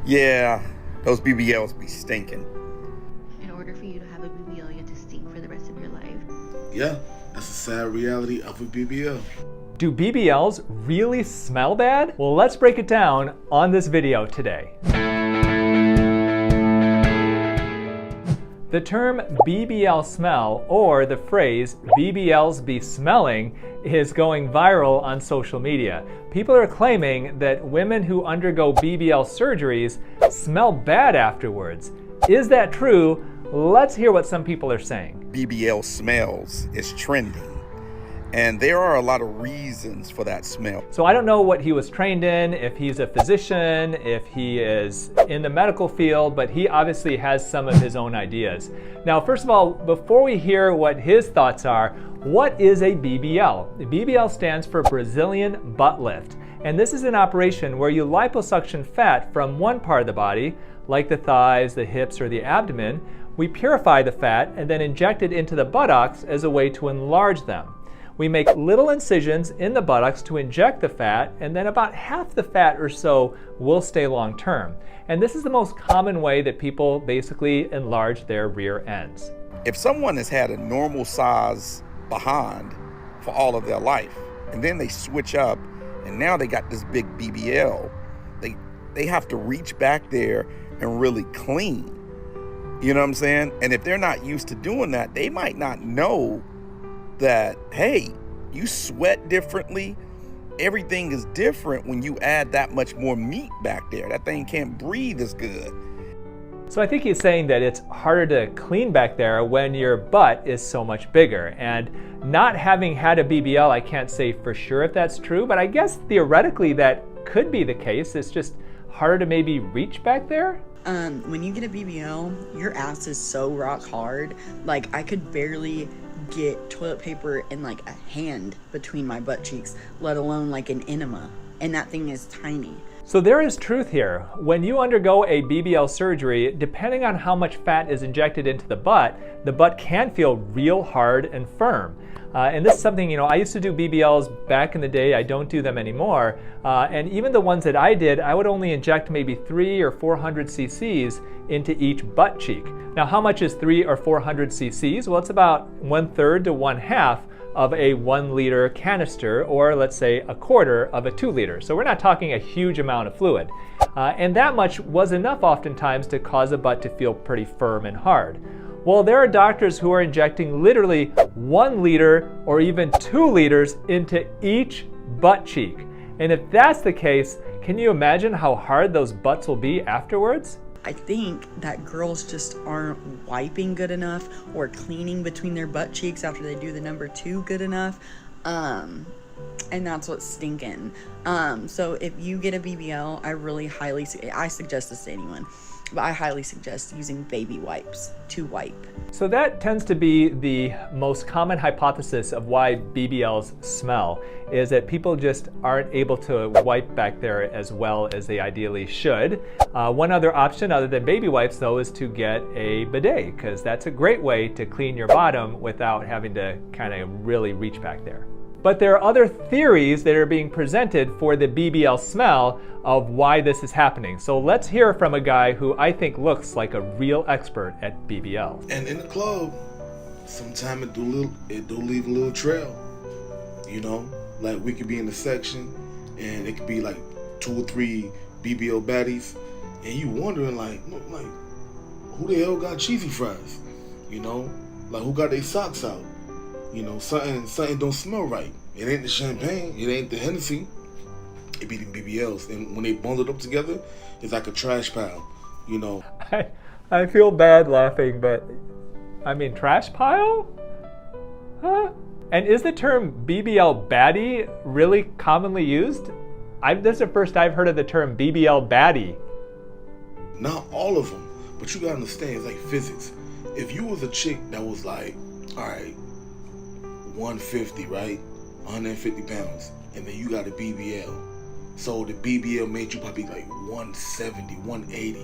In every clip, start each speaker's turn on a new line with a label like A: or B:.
A: Yeah, those BBLs be stinking.
B: In order for you to have a BBL, you have to stink for the rest of your life.
C: Yeah, that's a sad reality of a BBL.
D: Do BBLs really smell bad? Well, let's break it down on this video today. The term BBL smell, or the phrase BBLs be smelling, is going viral on social media. People are claiming that women who undergo BBL surgeries smell bad afterwards. Is that true? Let's hear what some people are saying.
A: BBL smells is trending, and there are a lot of reasons for that smell.
D: So I don't know what he was trained in, if he's a physician, if he is in the medical field, but he obviously has some of his own ideas. Now, first of all, before we hear what his thoughts are, what is a BBL? The BBL stands for Brazilian Butt Lift, and this is an operation where you liposuction fat from one part of the body, like the thighs, the hips, or the abdomen. We purify the fat and then inject it into the buttocks as a way to enlarge them. We make little incisions in the buttocks to inject the fat, and then about half the fat or so will stay long term. And this is the most common way that people basically enlarge their rear ends.
A: If someone has had a normal size behind for all of their life, and then they switch up, and now they got this big BBL, they have to reach back there and really clean. You know what I'm saying? And if they're not used to doing that, they might not know that, hey, you sweat differently. Everything is different when you add that much more meat back there. That thing can't breathe as good.
D: So I think he's saying that it's harder to clean back there when your butt is so much bigger. And not having had a BBL, I can't say for sure if that's true, but I guess theoretically that could be the case. It's just harder to maybe reach back there.
E: When you get a BBL, your ass is so rock hard. Like, I could barely get toilet paper and like a hand between my butt cheeks, let alone like an enema. And that thing is tiny.
D: So there is truth here. When you undergo a BBL surgery, depending on how much fat is injected into the butt can feel real hard and firm. And this is something, I used to do BBLs back in the day. I don't do them anymore. And even the ones that I did, I would only inject maybe 300 or 400 cc's into each butt cheek. Now, how much is 300 or 400 cc's? Well, it's about 1/3 to 1/2 of a 1 liter canister, or let's say 1/4 of a 2 liter. So we're not talking a huge amount of fluid. And that much was enough oftentimes to cause a butt to feel pretty firm and hard. Well, there are doctors who are injecting literally 1 liter or even 2 liters into each butt cheek. And if that's the case, can you imagine how hard those butts will be afterwards?
E: I think that girls just aren't wiping good enough or cleaning between their butt cheeks after they do the number 2 good enough. And that's what's stinking. So if you get a BBL, I suggest this to anyone, but I highly suggest using baby wipes to wipe.
D: So that tends to be the most common hypothesis of why BBLs smell, is that people just aren't able to wipe back there as well as they ideally should. One other option other than baby wipes, though, is to get a bidet, because that's a great way to clean your bottom without having to kind of really reach back there. But there are other theories that are being presented for the BBL smell of why this is happening. So let's hear from a guy who I think looks like a real expert at BBL.
C: And in the club, sometimes it do leave a little trail. Like we could be in the section and it could be like 2 or 3 BBL baddies, and you wondering like who the hell got cheesy fries? Like who got their socks out? Something don't smell right. It ain't the champagne, it ain't the Hennessy, it be the BBLs. And when they bundled up together, it's like a trash pile,
D: I feel bad laughing, but I mean, trash pile? Huh? And is the term BBL baddie really commonly used? This is the first I've heard of the term BBL baddie.
C: Not all of them, but you gotta understand, it's like physics. If you was a chick that was like, all right, 150, right? 150 pounds. And then you got a BBL. So the BBL made you probably like 170, 180.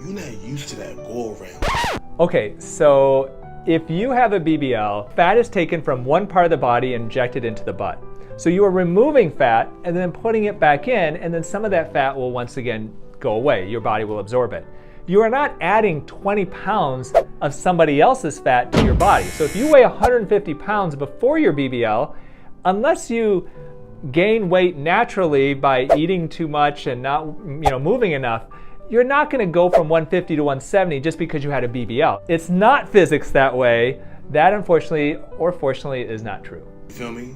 C: You're not used to that go around.
D: Okay, so if you have a BBL, fat is taken from one part of the body and injected into the butt. So you are removing fat and then putting it back in, and then some of that fat will once again go away. Your body will absorb it. You are not adding 20 pounds of somebody else's fat to your body. So if you weigh 150 pounds before your BBL, unless you gain weight naturally by eating too much and not moving enough, you're not going to go from 150 to 170 just because you had a BBL. It's not physics that way. That unfortunately or fortunately is not true.
C: You feel me?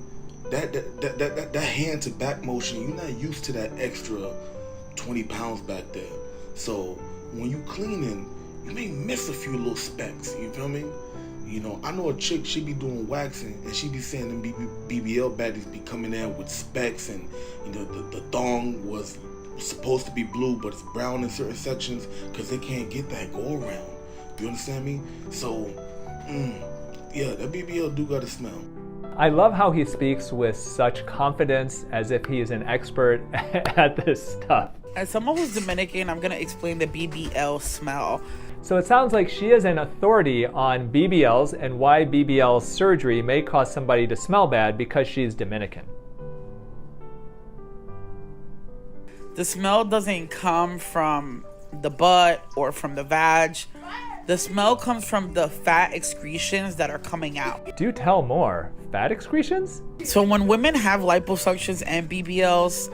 C: That hand to back motion, you're not used to that extra 20 pounds back there. So when you cleaning, you may miss a few little specks, you feel me? You know, I know a chick, she be doing waxing and she be saying them BBL baddies be coming in with specks, and the thong was supposed to be blue but it's brown in certain sections because they can't get that go around. You understand me? So, yeah, that BBL do got a smell.
D: I love how he speaks with such confidence as if he is an expert at this stuff.
F: As someone who's Dominican, I'm going to explain the BBL smell.
D: So it sounds like she is an authority on BBLs and why BBL surgery may cause somebody to smell bad because she's Dominican.
F: The smell doesn't come from the butt or from the vag. The smell comes from the fat excretions that are coming out.
D: Do tell more. Fat excretions?
F: So when women have liposuctions and BBLs,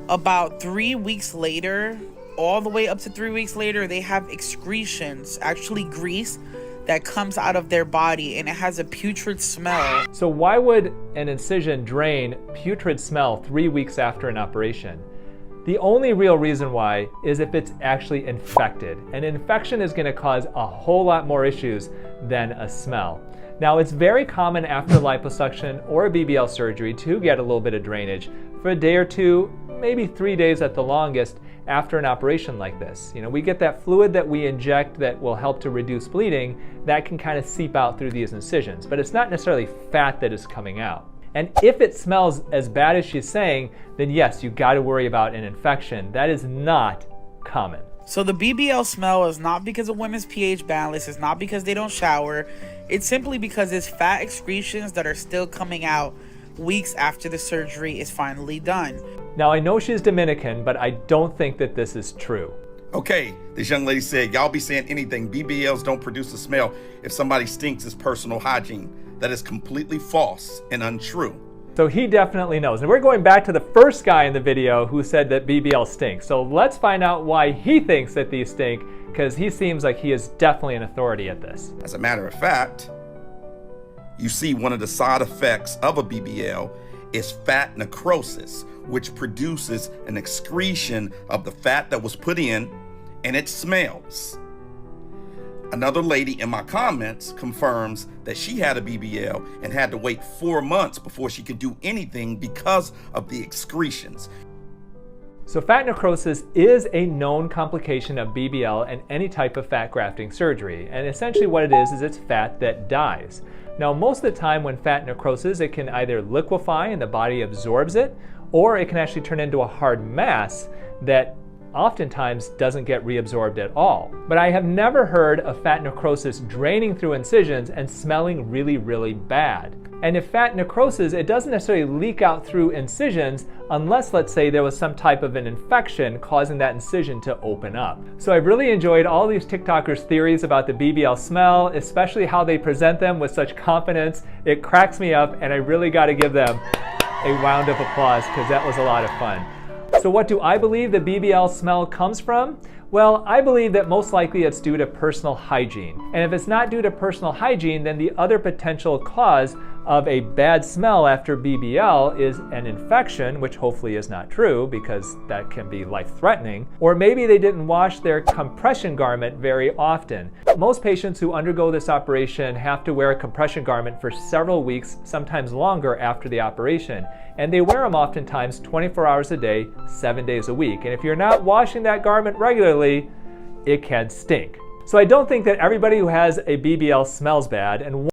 F: about 3 weeks later, all the way up to 3 weeks later, they have excretions, actually grease, that comes out of their body, and it has a putrid smell.
D: So why would an incision drain putrid smell 3 weeks after an operation? The only real reason why is if it's actually infected. An infection is going to cause a whole lot more issues than a smell. Now, it's very common after liposuction or a BBL surgery to get a little bit of drainage for a day or two, maybe 3 days at the longest after an operation like this. We get that fluid that we inject that will help to reduce bleeding that can kind of seep out through these incisions, but it's not necessarily fat that is coming out. And if it smells as bad as she's saying, then yes, you got to worry about an infection. That is not common.
F: So the BBL smell is not because of women's pH balance. It's not because they don't shower. It's simply because it's fat excretions that are still coming out weeks after the surgery is finally done.
D: Now, I know she's Dominican, but I don't think that this is true.
A: Okay, this young lady said, y'all be saying anything. BBLs don't produce a smell. If somebody stinks, it's personal hygiene. That is completely false and untrue.
D: So he definitely knows. And we're going back to the first guy in the video who said that BBL stinks. So let's find out why he thinks that these stink, because he seems like he is definitely an authority at this.
A: As a matter of fact, you see one of the side effects of a BBL is fat necrosis, which produces an excretion of the fat that was put in, and it smells. Another lady in my comments confirms that she had a BBL and had to wait 4 months before she could do anything because of the excretions.
D: So fat necrosis is a known complication of BBL and any type of fat grafting surgery. And essentially what it is it's fat that dies. Now, most of the time when fat necroses, it can either liquefy and the body absorbs it, or it can actually turn into a hard mass that oftentimes doesn't get reabsorbed at all. But I have never heard of fat necrosis draining through incisions and smelling really, really bad. And if fat necroses, it doesn't necessarily leak out through incisions unless, let's say, there was some type of an infection causing that incision to open up. So I've really enjoyed all these TikTokers' theories about the BBL smell, especially how they present them with such confidence. It cracks me up, and I really got to give them a round of applause because that was a lot of fun. So what do I believe the BBL smell comes from? Well, I believe that most likely it's due to personal hygiene. And if it's not due to personal hygiene, then the other potential cause of a bad smell after BBL is an infection, which hopefully is not true because that can be life-threatening. Or maybe they didn't wash their compression garment very often. Most patients who undergo this operation have to wear a compression garment for several weeks, sometimes longer after the operation. And they wear them oftentimes 24 hours a day, 7 days a week. And if you're not washing that garment regularly, it can stink. So I don't think that everybody who has a BBL smells bad. And